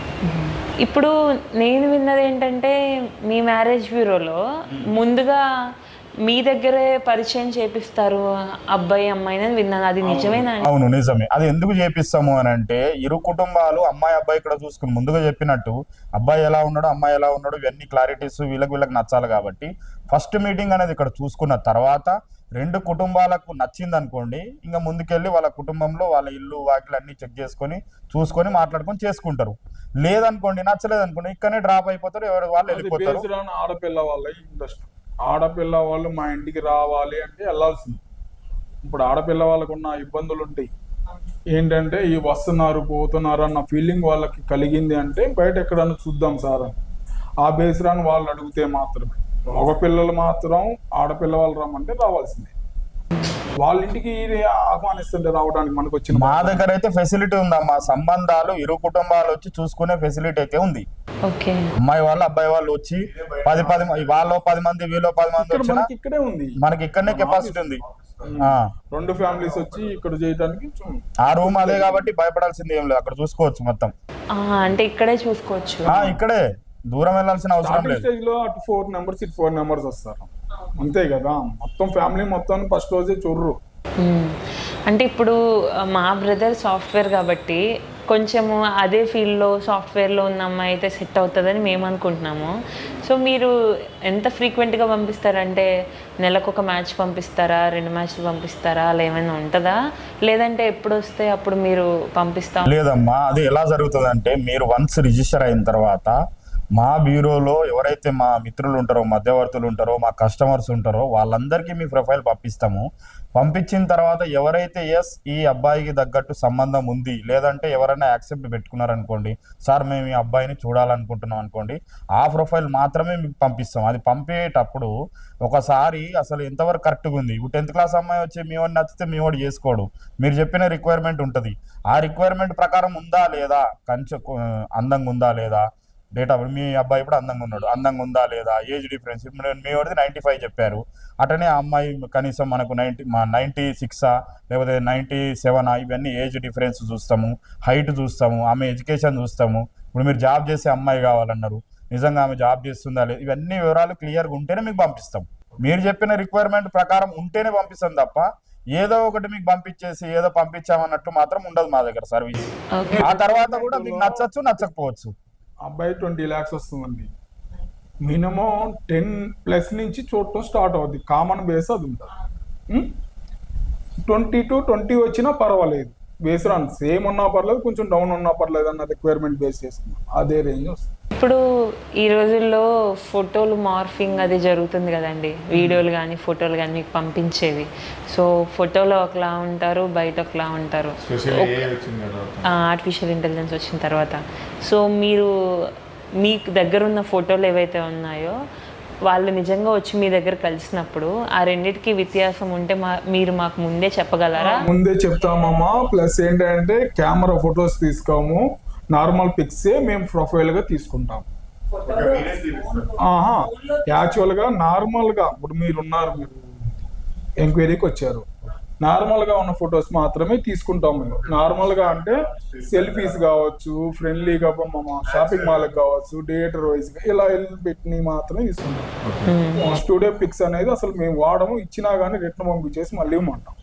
ఇప్పుడు నేను విన్నది ఏంటంటే మీ మ్యారేజ్ బ్యూరోలో ముందుగా మీ దగ్గరే పరిచయం చేపిస్తారు అబ్బాయి అమ్మాయిని అని విన్నాను. అది నిజమేనా? అవును, నిజమే. అది ఎందుకు చేపిస్తాము అని అంటే ఇరు కుటుంబాలు అమ్మాయి అబ్బాయి ఇక్కడ చూసుకుని ముందుగా చెప్పినట్టు అబ్బాయి ఎలా ఉన్నాడు అమ్మాయి ఎలా ఉన్నాడు ఇవన్నీ క్లారిటీస్ వీళ్ళకి నచ్చాలి కాబట్టి ఫస్ట్ మీటింగ్ అనేది ఇక్కడ చూసుకున్న తర్వాత రెండు కుటుంబాలకు నచ్చింది అనుకోండి, ఇంకా ముందుకెళ్ళి వాళ్ళ కుటుంబంలో వాళ్ళ ఇల్లు వాకిలు అన్ని చెక్ చేసుకొని చూసుకొని మాట్లాడుకొని చేసుకుంటారు. లేదనుకోండి, నచ్చలేదు అనుకోండి, ఇక్కడనే డ్రాప్ అయిపోతారు, ఎవరు వాళ్ళు వెళ్ళిపోతారు. ఆడపిల్ల వాళ్ళ ఇంట్రెస్ట్, ఆడపిల్ల వాళ్ళు మా ఇంటికి రావాలి అంటే వెళ్ళాల్సింది. ఇప్పుడు ఆడపిల్ల వాళ్ళకు ఉన్న ఇబ్బందులు ఉంటాయి ఏంటంటే ఈ వస్తున్నారు పోతున్నారు అన్న ఫీలింగ్ వాళ్ళకి కలిగింది అంటే బయట ఎక్కడన్నా చూద్దాం సార్ అని ఆ బేస్రాన్ని వాళ్ళు అడిగితే మాత్రమే. మగ పిల్లలు మాత్రం ఆడపిల్ల వాళ్ళు రమ్మంటే రావాల్సిందే. వాళ్ళ ఇంటికి ఆహ్వానిస్తుంటే రావడానికి మనకు వచ్చిన మా దగ్గర అయితే ఫెసిలిటీ ఉందమ్మా. సంబంధాలు ఇరు కుటుంబాలు వచ్చి చూసుకునే ఫెసిలిటీ అయితే ఉంది. అమ్మాయి వాళ్ళు అబ్బాయి వాళ్ళు వచ్చి 10 వాళ్ళు 10 మంది వీళ్ళు 10 మంది వచ్చినా ఇక్కడే ఉంది, మనకి ఇక్కడనే కెపాసిటీ ఉంది. రెండు ఫ్యామిలీస్ వచ్చి ఇక్కడ చేయడానికి ఆ రూమ్ అదే కాబట్టి భయపడాల్సింది ఏం లేదు, అక్కడ చూసుకోవచ్చు మొత్తం. అంటే ఇక్కడే చూసుకోవచ్చు, ఇక్కడే దూరం వెళ్ళాల్సిన అవసరం లేదు. స్టేజ్ లో అటు 4 మెంబర్స్ ఇటు 4 మెంబర్స్ వస్తారు అంతే కదా, మొత్తం ఫ్యామిలీ మొత్తం ఫస్ట్ రోజే చూడరు. అంటే ఇప్పుడు మా బ్రదర్ సాఫ్ట్వేర్ కాబట్టి కొంచెము అదే ఫీల్డ్లో సాఫ్ట్వేర్లో ఉన్న అమ్మాయి అయితే సెట్ అవుతుందని మేము అనుకుంటున్నాము. సో మీరు ఎంత ఫ్రీక్వెంట్గా పంపిస్తారంటే నెలకు ఒక మ్యాచ్ పంపిస్తారా, 2 మ్యాచ్లు పంపిస్తారా, అలా ఏమైనా ఉంటుందా? లేదంటే ఎప్పుడు వస్తే అప్పుడు మీరు పంపిస్తాం? లేదమ్మా, అది ఎలా జరుగుతుంది అంటే మీరు వన్స్ రిజిస్టర్ అయిన తర్వాత మా బ్యూరోలో ఎవరైతే మా మిత్రులు ఉంటారో మధ్యవర్తులు ఉంటారో మా కస్టమర్స్ ఉంటారో వాళ్ళందరికీ మీ ప్రొఫైల్ పంపిస్తాము. పంపించిన తర్వాత ఎవరైతే ఎస్ ఈ అబ్బాయికి తగ్గట్టు సంబంధం ఉంది లేదంటే ఎవరైనా యాక్సెప్ట్ పెట్టుకున్నారనుకోండి, సార్ మేము ఈ అబ్బాయిని చూడాలనుకుంటున్నాం అనుకోండి, ఆ ప్రొఫైల్ మాత్రమే మీకు పంపిస్తాం. అది పంపేటప్పుడు ఒకసారి అసలు ఎంతవరకు కరెక్ట్గా ఉంది. ఇప్పుడు 10th క్లాస్ అమ్మాయి వచ్చి మీ వాడిని నచ్చితే మీ వాడు చేసుకోడు, మీరు చెప్పిన రిక్వైర్మెంట్ ఉంటుంది, ఆ రిక్వైర్మెంట్ ప్రకారం ఉందా లేదా, అందంగా ఉందా లేదా, డేట్ ఆఫ్ మీ అబ్బాయి ఇప్పుడు అందంగా ఉందా లేదా, ఏజ్ డిఫరెన్స్ మీ వాడిది 95 చెప్పారు, అటనే ఆ అమ్మాయి కనీసం మనకు 96 లేకపోతే 97 ఇవన్నీ ఏజ్ డిఫరెన్స్ చూస్తాము, హైట్ చూస్తాము, ఆమె ఎడ్యుకేషన్ చూస్తాము. ఇప్పుడు మీరు జాబ్ చేసే అమ్మాయి కావాలన్నారు, నిజంగా ఆమె జాబ్ చేస్తుందా లేదు, ఇవన్నీ వివరాలు క్లియర్గా ఉంటేనే మీకు పంపిస్తాం. మీరు చెప్పిన రిక్వైర్మెంట్ ప్రకారం ఉంటేనే పంపిస్తాం తప్ప ఏదో ఒకటి మీకు పంపించేసి ఏదో పంపించామన్నట్టు మాత్రం ఉండదు మా దగ్గర సర్వీస్. ఆ తర్వాత కూడా మీకు నచ్చచ్చు నచ్చకపోవచ్చు. అబ్బాయి 20 lakhs వస్తుందండి, మినిమం 10+ నుంచి చూడటం స్టార్ట్ అవుద్ది, కామన్ బేస్ అది ఉంటుంది. 20 to 20 వచ్చినా పర్వాలేదు, బేస్ రాన్ సేమ్ ఉన్నా పర్లేదు, కొంచెం డౌన్ ఉన్నా పర్లేదు అన్న రిక్వైర్మెంట్ బేస్ చేసుకున్నాం, అదే రేంజ్ వస్తుంది. ఇప్పుడు ఈ రోజుల్లో ఫోటోలు మార్ఫింగ్ అది జరుగుతుంది కదండి, వీడియోలు కానీ ఫోటోలు కానీ మీకు పంపించేవి. సో ఫోటోలో ఒకలా ఉంటారు, బయట ఒకలా ఉంటారు ఆర్టిఫిషియల్ ఇంటెలిజెన్స్ వచ్చిన తర్వాత. సో మీరు మీకు దగ్గర ఉన్న ఫోటోలు ఏవైతే ఉన్నాయో వాళ్ళు నిజంగా వచ్చి మీ దగ్గర కలిసినప్పుడు ఆ రెండింటికి వ్యత్యాసం ఉంటే మీరు మాకు ముందే చెప్పగలరా? ముందే చెప్తామమ్మా. ప్లస్ ఏంటంటే కెమెరా ఫొటోస్ తీసుకోము, నార్మల్ పిక్సే మేము ప్రొఫైల్గా తీసుకుంటాం. యాక్చువల్గా నార్మల్గా ఇప్పుడు మీరు ఎంక్వైరీకి వచ్చారు, నార్మల్గా ఉన్న ఫొటోస్ మాత్రమే తీసుకుంటాం మేము. నార్మల్గా అంటే సెల్ఫీస్ కావచ్చు, ఫ్రెండ్లీగా షాపింగ్ మాల్కి కావచ్చు, థియేటర్ వైజ్గా ఇలా పెట్టి మాత్రమే తీసుకుంటాం. స్టూడియో పిక్స్ అనేది అసలు మేము వాడము, ఇచ్చినా కానీ రిటర్న్ పంపించేసి మళ్ళీ ఇవ్వమంటాం.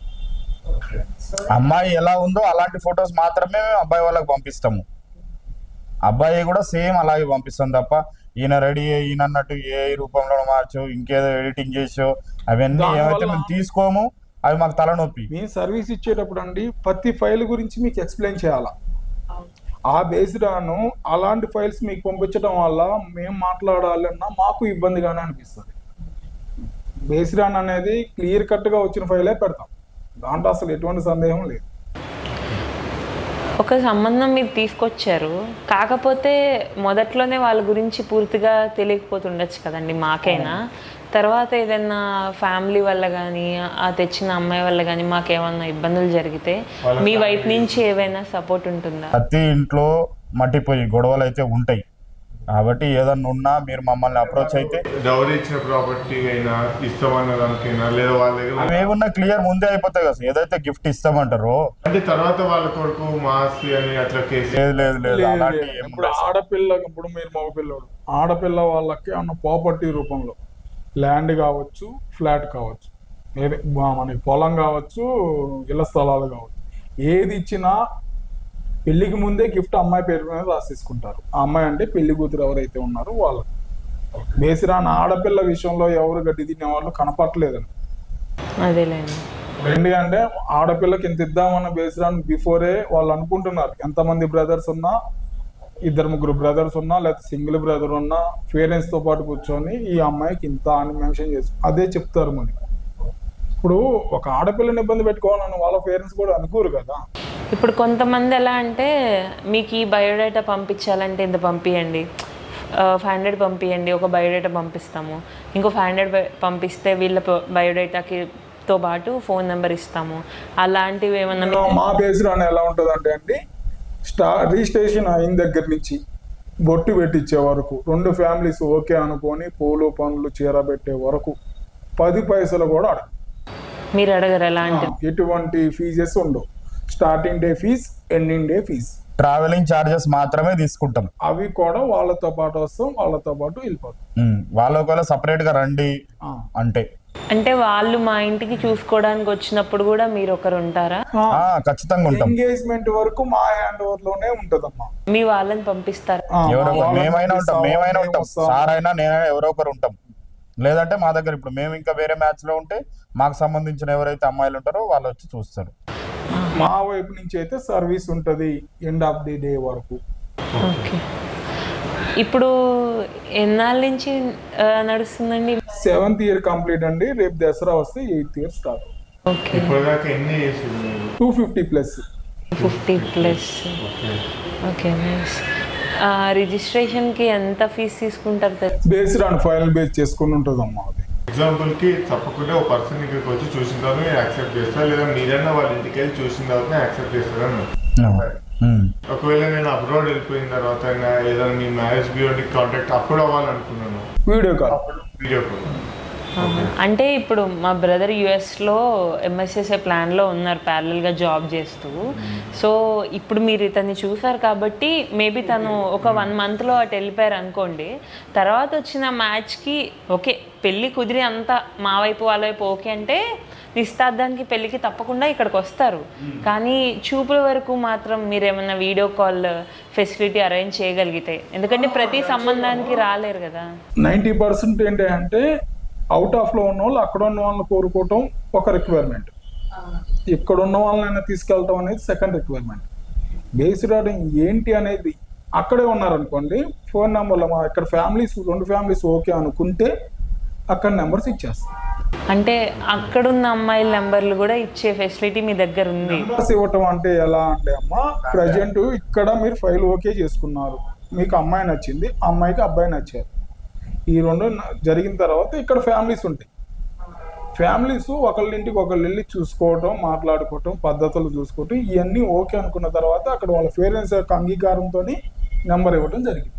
అమ్మాయి ఎలా ఉందో అలాంటి ఫొటోస్ మాత్రమే అబ్బాయి వాళ్ళకి పంపిస్తాము. అబ్బాయి కూడా సేమ్ అలాగే పంపిస్తాం తప్ప ఈయన రెడీ ఈయన అన్నట్టు ఏ రూపంలో మార్చో ఇంకేదో ఎడిటింగ్ చేసో అవన్నీ ఏమైతే మేము తీసుకోము, అవి మాకు తలనొప్పి. మేము సర్వీస్ ఇచ్చేటప్పుడు అండి ప్రతి ఫైల్ గురించి మీకు ఎక్స్ప్లెయిన్ చేయాలా. ఆ బేస్డాను అలాంటి ఫైల్స్ మీకు పంపించడం వల్ల మేము మాట్లాడాలన్నా మాకు ఇబ్బందిగానే అనిపిస్తుంది. బేస్డాన్ అనేది క్లియర్ కట్గా వచ్చిన ఫైలే పెడతాం, దాంట్లో అసలు ఎటువంటి సందేహం లేదు. ఒక సంబంధం మీరు తీసుకొచ్చారు, కాకపోతే మొదట్లోనే వాళ్ళ గురించి పూర్తిగా తెలియకపోతుండొచ్చు కదండి మాకైనా. తర్వాత ఏదైనా ఫ్యామిలీ వల్ల కానీ ఆ తెచ్చిన అమ్మాయి వల్ల కానీ మాకేమన్నా ఇబ్బందులు జరిగితే మీ వైపు నుంచి ఏవైనా సపోర్ట్ ఉంటుందా? ప్రతి ఇంట్లో మట్టిపోయి గొడవలు అయితే ఉంటాయి కాబట్టి ఏదన్నా ఉన్నా మీరు మమ్మల్ని అప్రోచ్ అయితే డౌరీ ఇచ్చిన ప్రాపర్టీ అయినా ఇస్తామన్న దానికైనా లేదా వాళ్ళ దగ్గర అవి ఏమున్నా క్లియర్ ముందే అయిపోతాయి కదా. ఏదైతే గిఫ్ట్ ఇస్తామంటారో అంటే తర్వాత వాళ్ళ కొడుకు మాసి అని అట్లా కేసు లేదు లేదు లేదు అలాంటి ఏం ఇప్పుడు ఆడపిల్ల, ఇప్పుడు మీరు మగపిల్లడు, ఆడపిల్ల వాళ్ళకి అన్న ప్రాపర్టీ రూపంలో ల్యాండ్ కావచ్చు, ఫ్లాట్ కావచ్చు, ఏది మనకి పొలం కావచ్చు, ఇళ్ల స్థలాలు కావచ్చు, ఏది ఇచ్చినా పెళ్లికి ముందే గిఫ్ట్ అమ్మాయి పేరు మీద రాసేసుకుంటారు. ఆ అమ్మాయి అంటే పెళ్లి కూతురు ఎవరైతే ఉన్నారో వాళ్ళు. బేసిరాన ఆడపిల్ల విషయంలో ఎవరు గడ్డి తినే వాళ్ళు కనపట్లేదని. అదేలేండి. ఎందుకంటే ఆడపిల్లకి ఇంత ఇద్దామన్న బేసిరాన్ బిఫోరే వాళ్ళు అనుకుంటున్నారు. ఎంతమంది బ్రదర్స్ ఉన్నా, 2-3 బ్రదర్స్ ఉన్నా, లేకపోతే సింగిల్ బ్రదర్ ఉన్నా, పేరెంట్స్ తో పాటు కూర్చొని ఈ అమ్మాయికి ఇంత అని మెన్షన్ చేసి అదే చెప్తారు. మరి ఇప్పుడు ఒక ఆడపిల్లని ఇబ్బంది పెట్టుకోవాలని వాళ్ళ పేరెంట్స్ కూడా అనుకోరు కదా. ఇప్పుడు కొంతమంది ఎలా అంటే మీకు ఈ బయోడేటా పంపించాలంటే ఇంత పంపించండి, 500 పంపించండి, ఒక బయోడేటా పంపిస్తాము, ఇంకో 500 పంపిస్తే వీళ్ళ బయోడేటాతో పాటు ఫోన్ నెంబర్ ఇస్తాము, అలాంటివి ఏమన్నా? మా బేస్లో ఎలా ఉంటుంది అంటే అండి, రిజిస్ట్రేషన్ అయిన దగ్గర నుంచి బొట్టు పెట్టించే వరకు 2 ఫ్యామిలీస్ ఓకే అనుకొని పూలు పండ్లు చీర పెట్టే వరకు 10 పైసలు కూడా అడగ. మీరు అడగరు ఎలాంటి? ఎటువంటి ఫీజెస్ ఉండవు. Starting day fees, ending day fees, travelling charges మాత్రమే తీసుకుంటాం. అవి కూడా వాళ్ళతో పాటు వస్తాం, వాళ్ళతో పాటు వెళ్ళిపోతాం. వాళ్ళు ఒకవేళ సపరేట్ గా రండి అంటే వాళ్ళు మా ఇంటికి చూసుకోవడానికి వచ్చినప్పుడు కూడా మీరు ఒకరు ఉంటారా? ఖచ్చితంగా ఉంటాం. ఎంగేజ్మెంట్ వరకు మా హ్యాండ్ ఓవర్ లోనే ఉంటదమ్మా. మీ వాళ్ళని పంపిస్తారా? మేమైనా ఉంటాం, సార్ అయినా నేనైనా ఎవరో ఒకరు ఉంటాం. లేదంటే మా దగ్గర ఇప్పుడు మేము ఇంకా వేరే మ్యాచ్ లో ఉంటే మాకు సంబంధించిన ఎవరైతే అమ్మాయిలు ఉంటారో వాళ్ళు వచ్చి చూస్తారు. మా వైపు నుంచి అయితే సర్వీస్ ఉంటది ఎండ్ ఆఫ్ ది డే వరకు. ఓకే. ఇప్పుడు ఎన్నాళ్ళ నుంచి నడుస్తుందండి? 7th ఇయర్ కంప్లీట్ అండి. రేపు దసరా వస్తే 8th ఇయర్ స్టార్ట్. ఓకే. ఇప్పటిదాకా ఎన్ని చేసింది? 250+. 50+. Okay, nice. రిజిస్ట్రేషన్కి ఎంత ఫీజు తీసుకుంటారు? బేస్డ్ ఆన్ ఫైనల్ బేస్ చేసుకుని ఉంటుంది అమ్మా. అది ఎగ్జాంపుల్ కి తప్పకుండా ఒక పర్సన్ ఇక్కడికి వచ్చి చూసిన తర్వాత మీరు యాక్సెప్ట్ చేస్తారా, లేదా మీరైనా వాళ్ళ ఇంటికి వెళ్ళి చూసిన తర్వాత యాక్సెప్ట్ చేస్తారా? ఒకవేళ నేను అబ్రాడ్ వెళ్ళిపోయిన తర్వాత ఏదైనా మీ మ్యారేజ్ బ్యూరోకి కాంటాక్ట్ అప్పుడు అవ్వాలనుకున్నాను, వీడియో కాల్. అంటే ఇప్పుడు మా బ్రదర్ యుఎస్లో ఎంఎస్ఎస్ఏ ప్లాన్లో ఉన్నారు, ప్యారలల్గా జాబ్ చేస్తూ. సో ఇప్పుడు మీరు ఇతన్ని చూసారు కాబట్టి మేబీ తను ఒక 1 monthలో అటు వెళ్ళిపోయారు అనుకోండి. తర్వాత వచ్చిన మ్యాచ్కి ఓకే, పెళ్ళి కుదిరి అంతా మా వైపు వాళ్ళ వైపు ఓకే అంటే నిశ్చితార్థానికి పెళ్ళికి తప్పకుండా ఇక్కడికి వస్తారు. కానీ చూపుల వరకు మాత్రం మీరు ఏమన్నా వీడియో కాల్ ఫెసిలిటీ అరేంజ్ చేయగలిగితే, ఎందుకంటే ప్రతి సంబంధానికి రాలేరు కదా. 90% ఏంటంటే అవుట్ ఆఫ్ లో ఉన్న వాళ్ళు అక్కడ ఉన్న వాళ్ళని కోరుకోవటం ఒక రిక్వైర్మెంట్, ఇక్కడ ఉన్న వాళ్ళనైనా తీసుకెళ్ళటం అనేది సెకండ్ రిక్వైర్మెంట్. బేస్డ్ ఆన్ ఏంటి అనేది అక్కడే ఉన్నారనుకోండి, ఫోన్ నెంబర్లో మా ఇక్కడ ఫ్యామిలీస్ 2 ఫ్యామిలీస్ ఓకే అనుకుంటే అక్కడ నెంబర్స్ ఇచ్చేస్తాం. అంటే అక్కడున్న అమ్మాయిల నెంబర్లు కూడా ఇచ్చే ఫెసిలిటీ మీ దగ్గర ఉంది? నెంబర్స్ ఇవ్వటం అంటే ఎలా అంటే అమ్మా, ప్రజెంట్ ఇక్కడ మీరు ఫైల్ ఓకే చేసుకున్నారు, మీకు అమ్మాయి నచ్చింది, అమ్మాయికి అబ్బాయి నచ్చారు, ఈ 2 జరిగిన తర్వాత ఇక్కడ ఫ్యామిలీస్ ఉంటాయి. ఫ్యామిలీస్ ఒకళ్ళ ఇంటికి ఒకళ్ళు వెళ్ళి చూసుకోవటం, మాట్లాడుకోవటం, పద్ధతులు చూసుకోవటం, ఇవన్నీ ఓకే అనుకున్న తర్వాత అక్కడ వాళ్ళ పేరెంట్స్ యొక్క అంగీకారంతో నెంబర్ ఇవ్వటం జరిగింది.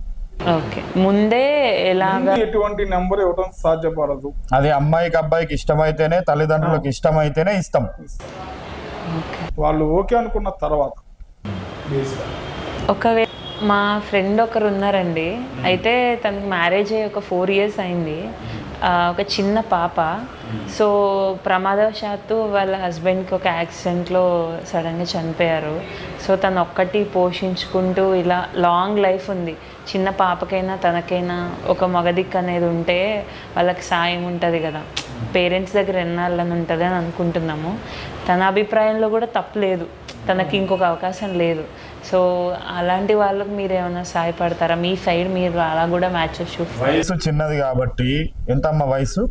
ఓకే. ముందే ఎలాగా ఎటువంటి నెంబర్ ఇవ్వటం సాధ్యపడదు. అది అమ్మాయికి అబ్బాయికి ఇష్టమైతేనే, తల్లిదండ్రులకు ఇష్టమైతేనే ఇస్తాం. వాళ్ళు ఓకే అనుకున్న తర్వాత. ఒకవేళ మా ఫ్రెండ్ ఒకరు ఉన్నారండి, అయితే తనకి మ్యారేజ్ అయ్యి ఒక 4 years అయింది, ఒక చిన్న పాప. సో ప్రమాదవశాత్తు వాళ్ళ హస్బెండ్కి ఒక యాక్సిడెంట్లో సడన్గా చనిపోయారు. సో తను ఒక్కటి పోషించుకుంటూ ఇలా లాంగ్ లైఫ్ ఉంది. చిన్న పాపకైనా తనకైనా ఒక మగదిక్కు అనేది ఉంటే వాళ్ళకి సాయం ఉంటుంది కదా, పేరెంట్స్ దగ్గర ఎన్నాళ్ళని ఉంటుంది అని అనుకుంటున్నాము. తన అభిప్రాయంలో కూడా తప్పులేదు, తనకి ఇంకొక అవకాశం లేదు. సో అలాంటి వాళ్ళకి మీరు ఏమైనా సహాయపడతారా? మీ సైడ్ మీరు అలా కూడా మ్యాచెస్ చూస్తారు. వయసు చిన్నది కాబట్టి. ఎంత అమ్మ వయసు?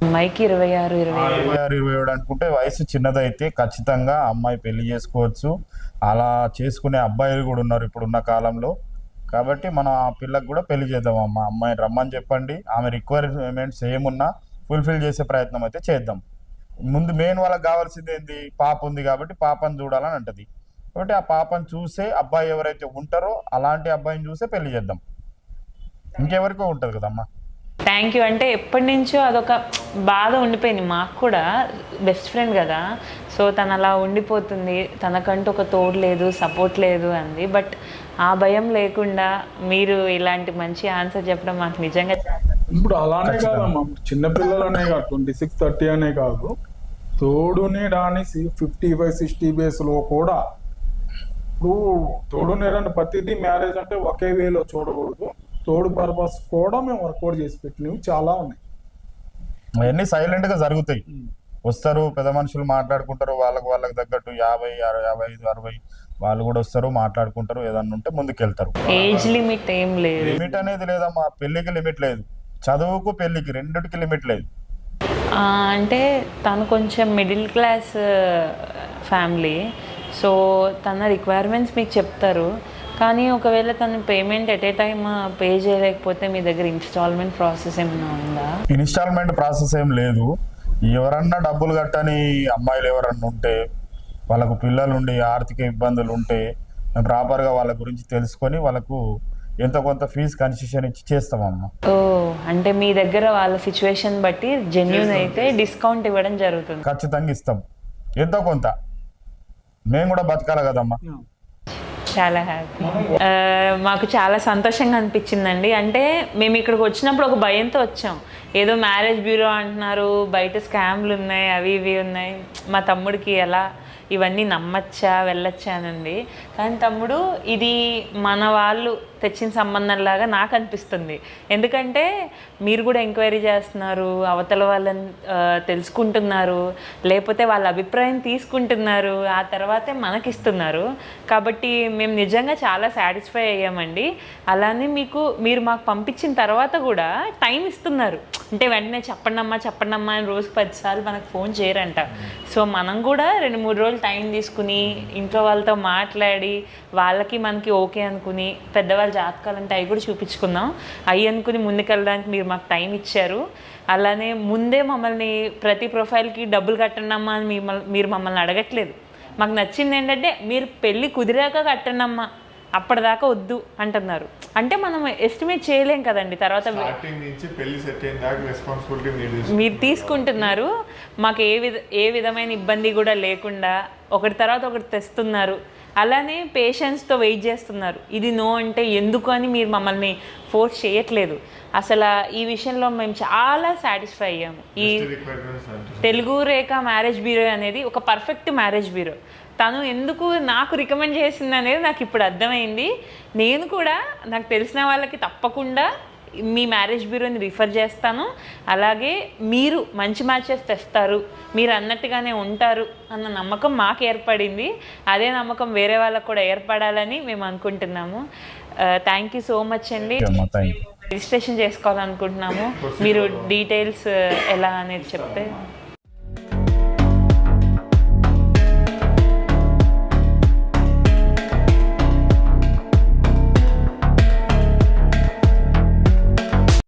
అమ్మాయికి 26, 27. 27 అనుకుంటే వయసు చిన్నదైతే ఖచ్చితంగా అమ్మాయి పెళ్లి చేసుకోవచ్చు. అలా చేసుకునే అబ్బాయిలు కూడా ఉన్నారు ఇప్పుడున్న కాలంలో. కాబట్టి మనం ఆ పిల్లకి కూడా పెళ్లి చేద్దాం. అమ్మాయిని రమ్మని చెప్పండి. ఆమె రిక్వైర్మెంట్స్ ఏమున్నా ఫుల్ఫిల్ చేసే ప్రయత్నం అయితే చేద్దాం. ముందు మెయిన్ వాళ్ళకి కావాల్సింది ఏంది, పాప ఉంది కాబట్టి పాపను చూడాలని అంటది. కాబట్టి ఆ పాపను చూసే అబ్బాయి ఎవరైతే ఉంటారో అలాంటి అబ్బాయిని చూసే పెళ్లి చేద్దాం. ఇంకెవరికో ఉంటుంది కదమ్మా. Thank you. అంటే ఎప్పటి నుంచో అదొక బాధ ఉండిపోయింది మాకు కూడా. బెస్ట్ ఫ్రెండ్ కదా, సో తను అలా ఉండిపోతుంది, తనకంటూ ఒక తోడు లేదు, సపోర్ట్ లేదు అంది. బట్ ఆ భయం లేకుండా మీరు ఇలాంటి మంచి ఆన్సర్ చెప్పడం మాకు నిజంగా ఇప్పుడు అలానే కాదమ్మా, చిన్నపిల్లలనే కాదు, 26, 30 అనే కాదు, తోడుని రాని 55, 60 బేస్లో కూడా ఇప్పుడు తోడుని రాని ప్రతిదీ మ్యారేజ్ అంటే ఒకే వేలో చూడకూడదు. తోడు పర్పస్ కూడా మేము వర్కౌట్ చేసి పెట్టినవి చాలా ఉన్నాయి. అవన్నీ సైలెంట్ గా జరుగుతాయి. వస్తారు పెద్ద మనుషులు మాట్లాడుకుంటారు, వాళ్ళకి తగ్గట్టు 50, 55, 60 వాళ్ళు కూడా వస్తారు, మాట్లాడుకుంటారు, ఏదన్నా ఉంటే ముందుకెళ్తారు. ఏజ్ లిమిట్ ఏం లేదు. లిమిట్ అనేది లేదమ్మా, పెళ్లికి లిమిట్ లేదు, చదువుకు పెళ్లికి రెండిటికి లిమిట్ లేదు. అంటే తను కొంచెం మిడిల్ క్లాస్ ఫ్యామిలీ, సో తన రిక్వైర్మెంట్స్ మీకు చెప్తారు. కానీ ఒకవేళ తను payment at a time pay చేయలేకపోతే మీ దగ్గర ఇన్స్టాల్మెంట్ ప్రాసెస్ ఏమైనా ఉందా? ఇన్స్టాల్మెంట్ ప్రాసెస్ ఏం లేదు. ఎవరన్నా డబ్బులు కట్టని అమ్మాయిలు ఎవరన్నా ఉంటే, వాళ్ళకు పిల్లలు ఉండి ఆర్థిక ఇబ్బందులు ఉంటే మేము ప్రాపర్గా వాళ్ళ గురించి తెలుసుకొని వాళ్ళకు ఎంతో కొంత ఫీజు కన్సెషన్ ఇచ్చి చేస్తామమ్మా. ఓ, అంటే మీ దగ్గర వాళ్ళ సిచ్యువేషన్ బట్టి జెన్యూన్ అయితే డిస్కౌంట్ ఇవ్వడం జరుగుతుంది. ఖచ్చితంగా ఇస్తాం, ఎంతో కొంత. మేము కూడా బతకాలి కదమ్మా. చాలా హ్యాపీ. మాకు చాలా సంతోషంగా అనిపించిందండి. అంటే మేము ఇక్కడికి వచ్చినప్పుడు ఒక భయంతో వచ్చాం. ఏదో మ్యారేజ్ బ్యూరో అంటున్నారు, బయట స్కామ్లు ఉన్నాయి, అవి ఇవి ఉన్నాయి, మా తమ్ముడికి ఎలా ఇవన్నీ నమ్మచ్చా వెళ్ళొచ్చా అనండి. కానీ తమ్ముడు, ఇది మన వాళ్ళు తెచ్చిన సంబంధంలాగా నాకు అనిపిస్తుంది. ఎందుకంటే మీరు కూడా ఎంక్వైరీ చేస్తున్నారు, అవతల వాళ్ళని తెలుసుకుంటున్నారు, లేకపోతే వాళ్ళ అభిప్రాయం తీసుకుంటున్నారు, ఆ తర్వాతే మనకిస్తున్నారు. కాబట్టి మేము నిజంగా చాలా సాటిస్ఫై అయ్యామండి. అలానే మీరు మాకు పంపించిన తర్వాత కూడా టైం ఇస్తున్నారు. అంటే వెంటనే చెప్పండమ్మా అని రోజుకి 10 సార్లు మనకు ఫోన్ చేయరంట. సో మనం కూడా 2-3 రోజులు టైం తీసుకుని ఇంట్లో వాళ్ళతో మాట్లాడి వాళ్ళకి మనకి ఓకే అనుకుని పెద్దవాళ్ళ జాతకాలంటే అవి కూడా చూపించుకుందాం, అవి అనుకుని ముందుకెళ్ళడానికి మీరు మాకు టైం ఇచ్చారు. అలానే ముందే మమ్మల్ని ప్రతి ప్రొఫైల్కి డబ్బులు కట్టండమ్మా అని మీరు మమ్మల్ని అడగట్లేదు. మాకు నచ్చింది ఏంటంటే మీరు పెళ్ళి కుదిరాక కట్టండమ్మా, అప్పటిదాకా వద్దు అంటున్నారు. అంటే మనం ఎస్టిమేట్ చేయలేం కదండి, తర్వాత మీరు తీసుకుంటున్నారు. మాకు ఏ విధమైన ఇబ్బంది కూడా లేకుండా ఒకటి తర్వాత ఒకటి తెస్తున్నారు. అలానే పేషెన్స్తో వెయిట్ చేస్తున్నారు. ఇది నో అంటే ఎందుకు అని మీరు మమ్మల్ని ఫోర్స్ చేయట్లేదు. అసలు ఈ విషయంలో మేము చాలా సాటిస్ఫై అయ్యాము. ఈ తెలుగు రేఖ మ్యారేజ్ బ్యూరో అనేది ఒక పర్ఫెక్ట్ మ్యారేజ్ బ్యూరో. తను ఎందుకు నాకు రికమెండ్ చేసింది అనేది నాకు ఇప్పుడు అర్థమైంది. నేను కూడా నాకు తెలిసిన వాళ్ళకి తప్పకుండా మీ మ్యారేజ్ బ్యూరోని రిఫర్ చేస్తాను. అలాగే మీరు మంచి మ్యాచెస్ తెస్తారు, మీరు అన్నట్టుగానే ఉంటారు అన్న నమ్మకం మాకు ఏర్పడింది. అదే నమ్మకం వేరే వాళ్ళకు కూడా ఏర్పడాలని మేము అనుకుంటున్నాము. థ్యాంక్ యూ సో మచ్ అండి. రిజిస్ట్రేషన్ చేసుకోవాలనుకుంటున్నాము. మీరు డీటెయిల్స్ ఎలా అనేది చెప్తే